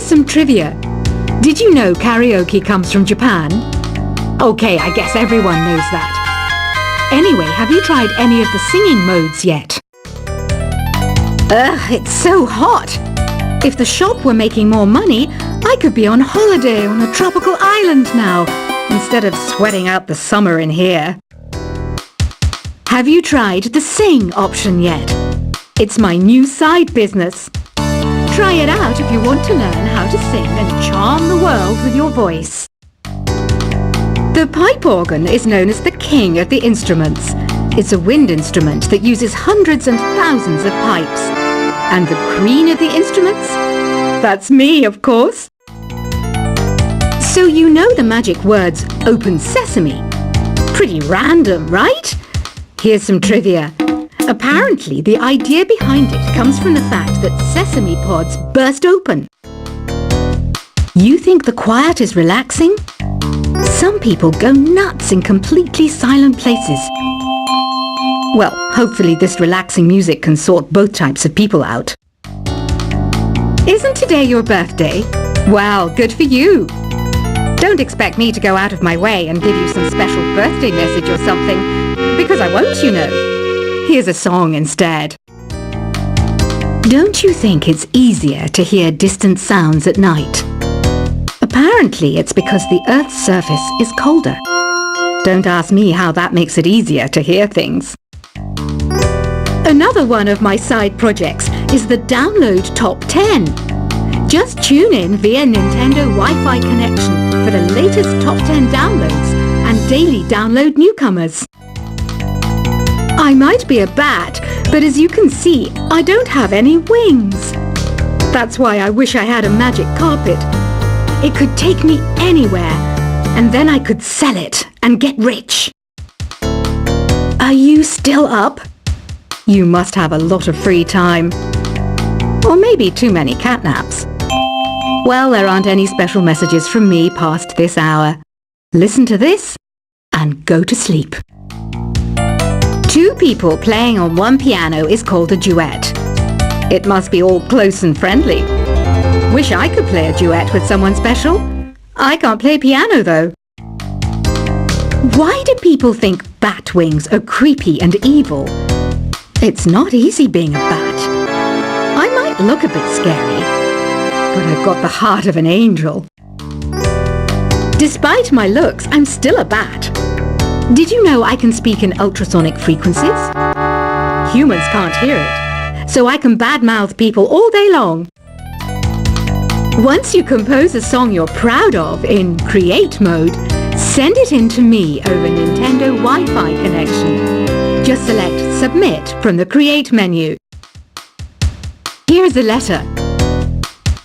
some trivia. Did you know karaoke comes from Japan? Okay, I guess everyone knows that. Anyway, have you tried any of the singing modes yet? Ugh, it's so hot. If the shop were making more money, I could be on holiday on a tropical island now, instead of sweating out the summer in here. Have you tried the sing option yet? It's my new side business. Try it out if you want to learn how to sing and charm the world with your voice. The pipe organ is known as the king of the instruments. It's a wind instrument that uses hundreds and thousands of pipes. And the queen of the instruments? That's me, of course. So you know the magic words "Open Sesame." Pretty random, right? Here's some trivia. Apparently, the idea behind it comes from the fact that sesame pods burst open. You think the quiet is relaxing? Some people go nuts in completely silent places. Well, hopefully this relaxing music can sort both types of people out. Isn't today your birthday? Well, good for you. Don't expect me to go out of my way and give you some special birthday message or something, because I won't, you know. Here's a song instead. Don't you think it's easier to hear distant sounds at night? Apparently it's because the Earth's surface is colder. Don't ask me how that makes it easier to hear things. Another one of my side projects is the Download Top 10. Just tune in via Nintendo Wi-Fi connection for the latest Top 10 downloads and daily download newcomers. I might be a bat, but as you can see, I don't have any wings. That's why I wish I had a magic carpet. It could take me anywhere, and then I could sell it and get rich. Are you still up? You must have a lot of free time. Or maybe too many catnaps. Well, there aren't any special messages from me past this hour. Listen to this and go to sleep. Two people playing on one piano is called a duet. It must be all close and friendly. Wish I could play a duet with someone special. I can't play piano though. Why do people think bat wings are creepy and evil? It's not easy being a bat. I might look a bit scary, but I've got the heart of an angel. Despite my looks, I'm still a bat. Did you know I can speak in ultrasonic frequencies? Humans can't hear it, so I can badmouth people all day long. Once you compose a song you're proud of in Create mode, send it in to me over Nintendo Wi-Fi connection. Just select Submit from the Create menu. Here's a letter.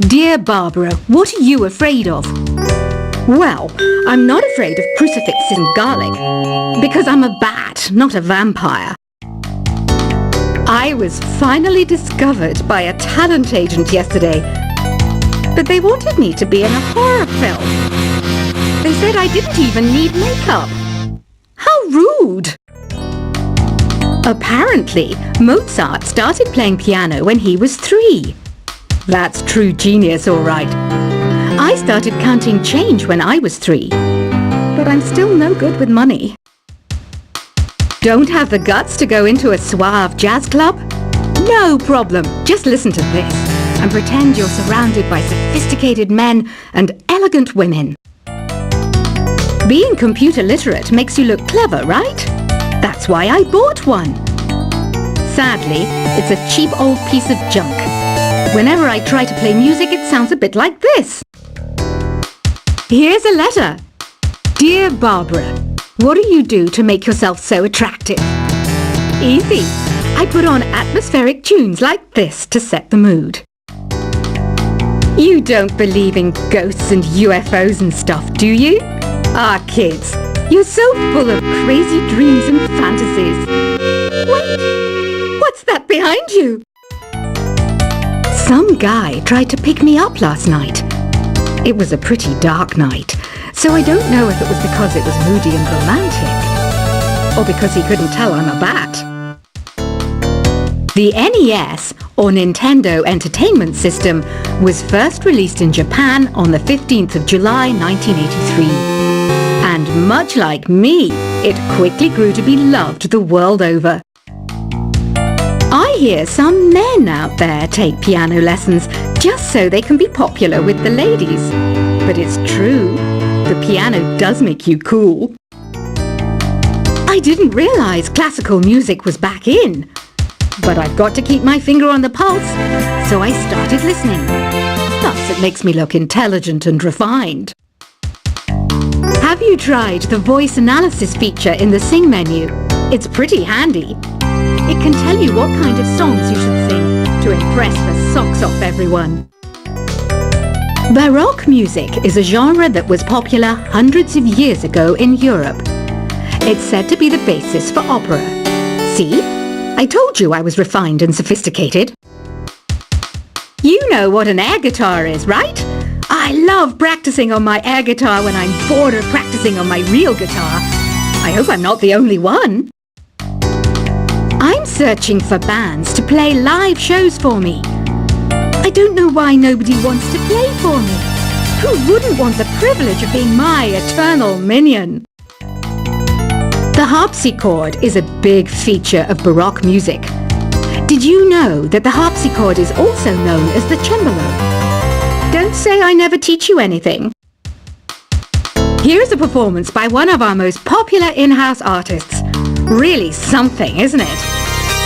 Dear Barbara, what are you afraid of? Well, I'm not afraid of crucifixes and garlic, because I'm a bat, not a vampire. I was finally discovered by a talent agent yesterday, but they wanted me to be in a horror film. They said I didn't even need makeup. How rude! Apparently, Mozart started playing piano when he was 3. That's true genius, all right. I started counting change when I was 3, but I'm still no good with money. Don't have the guts to go into a suave jazz club? No problem, just listen to this and pretend you're surrounded by sophisticated men and elegant women. Being computer literate makes you look clever, right? That's why I bought one. Sadly, it's a cheap old piece of junk. Whenever I try to play music, it sounds a bit like this. Here's a letter. Dear Barbara, what do you do to make yourself so attractive? Easy. I put on atmospheric tunes like this to set the mood. You don't believe in ghosts and UFOs and stuff, do you? Ah, kids, you're so full of crazy dreams and fantasies. Wait, what's that behind you? Some guy tried to pick me up last night. It was a pretty dark night, so I don't know if it was because it was moody and romantic, or because he couldn't tell I'm a bat. The NES, or Nintendo Entertainment System, was first released in Japan on the 15th of July 1983. And much like me, it quickly grew to be loved the world over. I hear some men out there take piano lessons just so they can be popular with the ladies. But it's true, the piano does make you cool. I didn't realize classical music was back in. But I've got to keep my finger on the pulse, so I started listening. Thus, it makes me look intelligent and refined. Have you tried the voice analysis feature in the Sing menu? It's pretty handy. It can tell you what kind of songs you should sing to impress the socks off everyone. Baroque music is a genre that was popular hundreds of years ago in Europe. It's said to be the basis for opera. See? I told you I was refined and sophisticated. You know what an air guitar is, right? I love practicing on my air guitar when I'm bored of practicing on my real guitar. I hope I'm not the only one. I'm searching for bands to play live shows for me. I don't know why nobody wants to play for me. Who wouldn't want the privilege of being my eternal minion? The harpsichord is a big feature of Baroque music. Did you know that the harpsichord is also known as the cembalo? Don't say I never teach you anything. Here's a performance by one of our most popular in-house artists. Really something, isn't it?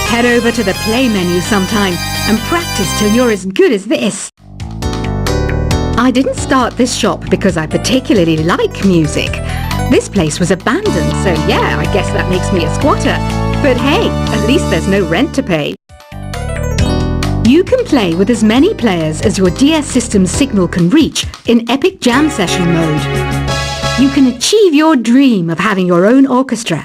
Head over to the play menu sometime and practice till you're as good as this. I didn't start this shop because I particularly like music. This place was abandoned, so yeah, I guess that makes me a squatter. But hey, at least there's no rent to pay. You can play with as many players as your DS system's signal can reach in Epic Jam Session mode. You can achieve your dream of having your own orchestra.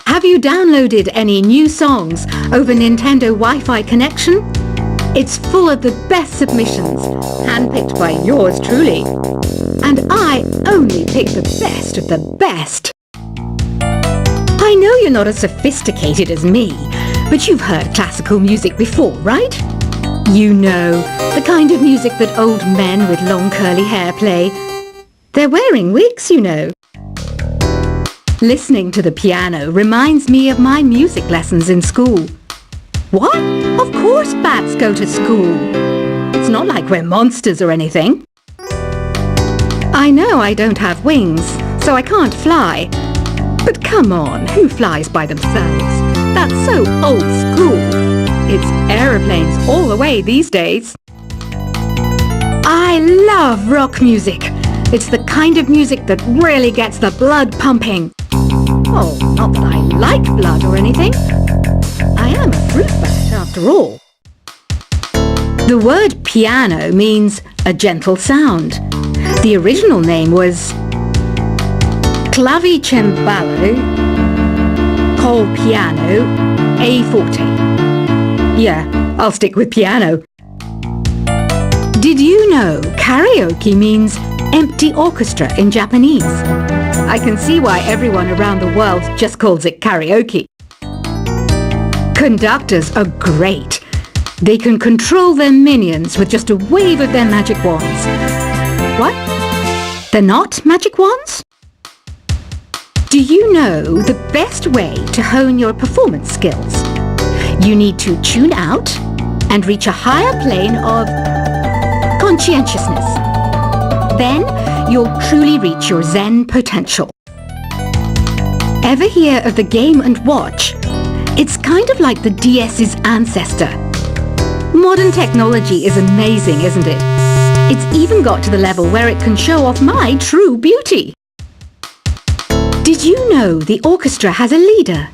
Have you downloaded any new songs over Nintendo Wi-Fi connection? It's full of the best submissions, handpicked by yours truly. And I only pick the best of the best. I know you're not as sophisticated as me, but you've heard classical music before, right? You know, the kind of music that old men with long curly hair play. They're wearing wigs, you know. Listening to the piano reminds me of my music lessons in school. What? Of course bats go to school. It's not like we're monsters or anything. I know I don't have wings, so I can't fly. But come on, who flies by themselves? That's so old school. It's aeroplanes all the way these days. I love rock music. It's the kind of music that really gets the blood pumping. Oh, not that I like blood or anything. I am a fruit bat after all. The word piano means a gentle sound. The original name was clavicembalo col piano a forte. Yeah, I'll stick with piano. Did you know karaoke means empty orchestra in Japanese? I can see why everyone around the world just calls it karaoke. Conductors are great. They can control their minions with just a wave of their magic wands. What? They're not magic wands? Do you know the best way to hone your performance skills? You need to tune out and reach a higher plane of conscientiousness. Then you'll truly reach your Zen potential. Ever hear of the Game & Watch? It's kind of like the DS's ancestor. Modern technology is amazing, isn't it? It's even got to the level where it can show off my true beauty. Did you know the orchestra has a leader?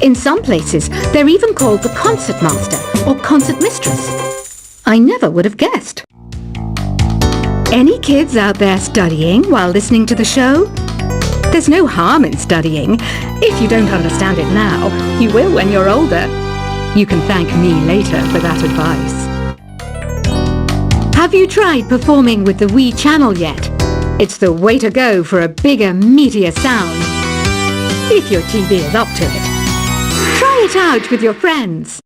In some places, they're even called the concertmaster or concertmistress. I never would have guessed. Any kids out there studying while listening to the show? There's no harm in studying. If you don't understand it now, you will when you're older. You can thank me later for that advice. Have you tried performing with the Wii channel yet? It's the way to go for a bigger, meatier sound. If your TV is up to it. Try it out with your friends.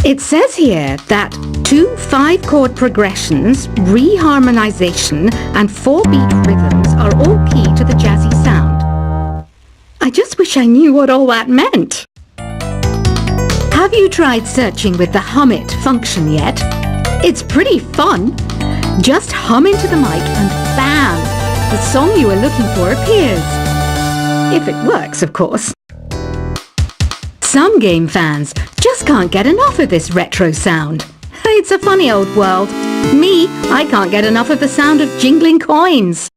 It says here that 2 5-chord progressions, reharmonization, and 4-beat rhythms are all key to the jazzy sound. I just wish I knew what all that meant. Have you tried searching with the Hum It function yet? It's pretty fun. Just hum into the mic and bam! The song you are looking for appears. If it works, of course. Some game fans just can't get enough of this retro sound. It's a funny old world. Me, I can't get enough of the sound of jingling coins.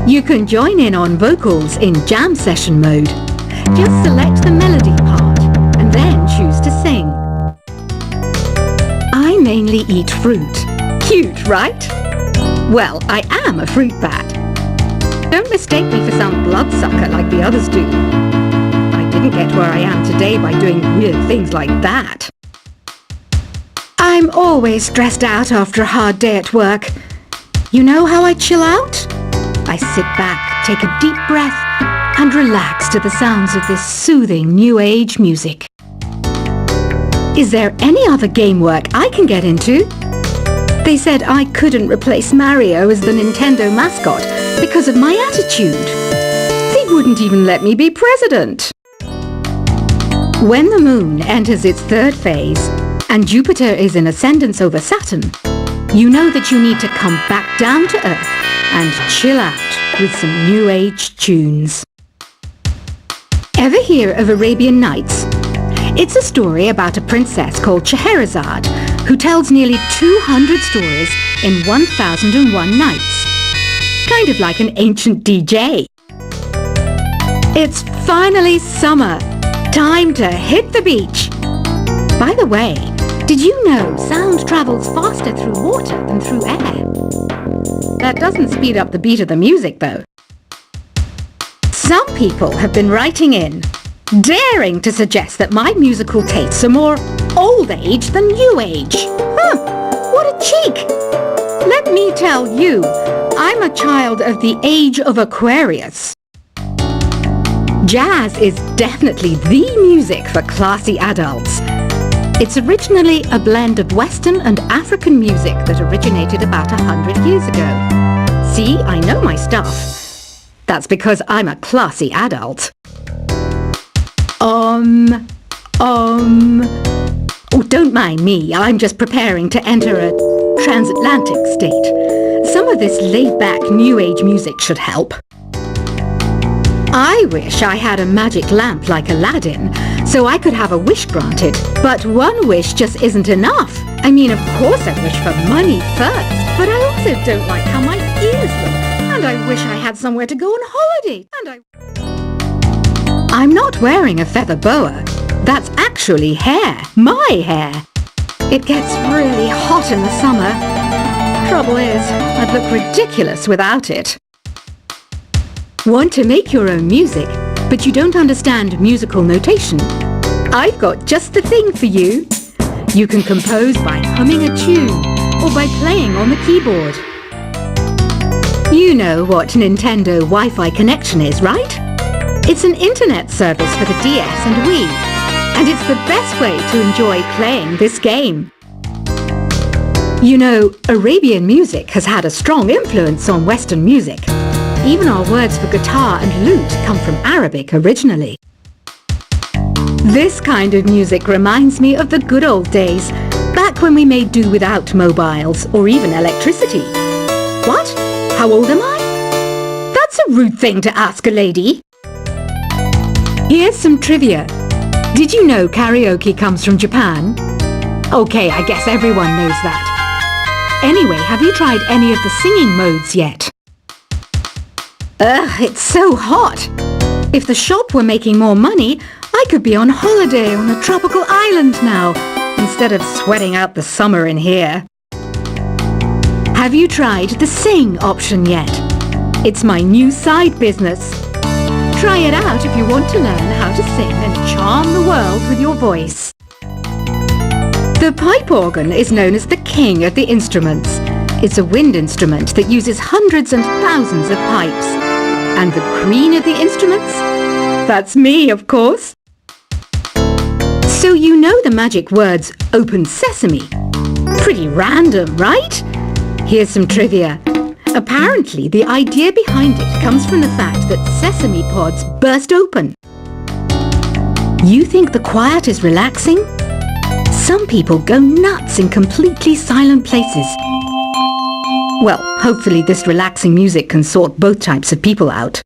You can join in on vocals in jam session mode. Just select the melody part and then choose to sing. I mainly eat fruit. Cute, right? Well, I am a fruit bat. Don't mistake me for some bloodsucker like the others do. I didn't get where I am today by doing weird things like that. I'm always stressed out after a hard day at work. You know how I chill out? I sit back, take a deep breath, and relax to the sounds of this soothing new age music. Is there any other game work I can get into? They said I couldn't replace Mario as the Nintendo mascot because of my attitude. They wouldn't even let me be president. When the moon enters its 3rd phase and Jupiter is in ascendance over Saturn, you know that you need to come back down to Earth and chill out with some new age tunes. Ever hear of Arabian Nights? It's a story about a princess called Scheherazade who tells nearly 200 stories in 1001 nights. Kind of like an ancient DJ. It's finally summer. Time to hit the beach. By the way, did you know sound travels faster through water than through air? That doesn't speed up the beat of the music, though. Some people have been writing in, daring to suggest that my musical tastes are more old age than new age. What a cheek! Let me tell you, I'm a child of the age of Aquarius. Jazz is definitely the music for classy adults. It's originally a blend of Western and African music that originated about 100 years ago. See, I know my stuff. That's because I'm a classy adult. Oh, don't mind me. I'm just preparing to enter a transatlantic state. Some of this laid-back new age music should help. I wish I had a magic lamp like Aladdin, so I could have a wish granted. But one wish just isn't enough. I mean, of course I wish for money first, but I also don't like how my ears look. And I wish I had somewhere to go on holiday. I'm not wearing a feather boa. That's actually hair. My hair. It gets really hot in the summer. Trouble is, I'd look ridiculous without it. Want to make your own music, but you don't understand musical notation? I've got just the thing for you. You can compose by humming a tune or by playing on the keyboard. You know what Nintendo Wi-Fi connection is, right? It's an internet service for the DS and Wii, and it's the best way to enjoy playing this game. You know, Arabian music has had a strong influence on Western music. Even our words for guitar and lute come from Arabic originally. This kind of music reminds me of the good old days, back when we made do without mobiles or even electricity. What? How old am I? That's a rude thing to ask a lady. Here's some trivia. Did you know karaoke comes from Japan? Okay, I guess everyone knows that. Anyway, have you tried any of the singing modes yet? Ugh, it's so hot. If the shop were making more money, I could be on holiday on a tropical island now, instead of sweating out the summer in here. Have you tried the sing option yet? It's my new side business. Try it out if you want to learn how to sing and charm the world with your voice. The pipe organ is known as the king of the instruments. It's a wind instrument that uses hundreds and thousands of pipes. And the queen of the instruments? That's me, of course. So you know the magic words "Open Sesame." Pretty random, right? Here's some trivia. Apparently, the idea behind it comes from the fact that sesame pods burst open. You think the quiet is relaxing? Some people go nuts in completely silent places. Well, hopefully this relaxing music can sort both types of people out.